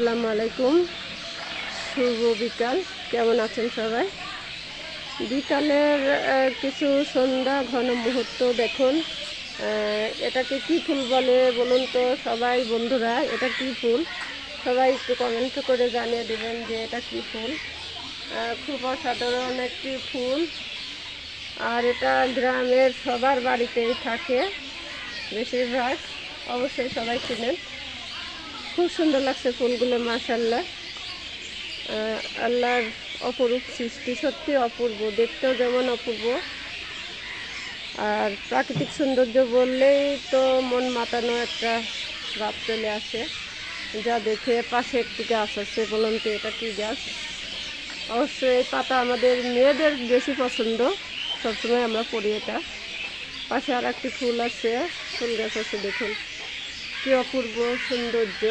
আসসালামু আলাইকুম। শুভ বিকাল। কেমন আছেন সবাই? বিকালের কিছু সন্ধ্যা ঘন মুহূর্ত দেখুন। এটাকে কি ফুল বলে বলুন তো সবাই বন্ধুরা, এটা কি ফুল? সবাই একটু কমেন্ট করে জানিয়ে দেবেন যে এটা কি ফুল। খুব অসাধারণ একটি ফুল, আর এটা গ্রামের সবার বাড়িতেই থাকে বেশিরভাগ, অবশ্যই সবাই চিনেন। খুব সুন্দর লাগছে ফুলগুলো, মাশাআল্লাহ। আল্লাহর অপরূপ সৃষ্টি, সত্যি অপূর্ব, দেখতেও যেমন অপূর্ব, আর প্রাকৃতিক সৌন্দর্য বললেই তো মন মাতানো একটা ভাব চলে আসে। যা দেখে পাশে একটি গাছ আছে, বলুন তো এটা কি গাছ? অবশ্যই এই পাতা আমাদের মেয়েদের বেশি পছন্দ, সবসময় আমরা পড়ি এটা। পাশে আর একটি ফুল আছে, ফুল গাছ আছে, দেখুন কি অপূর্ব সৌন্দর্য।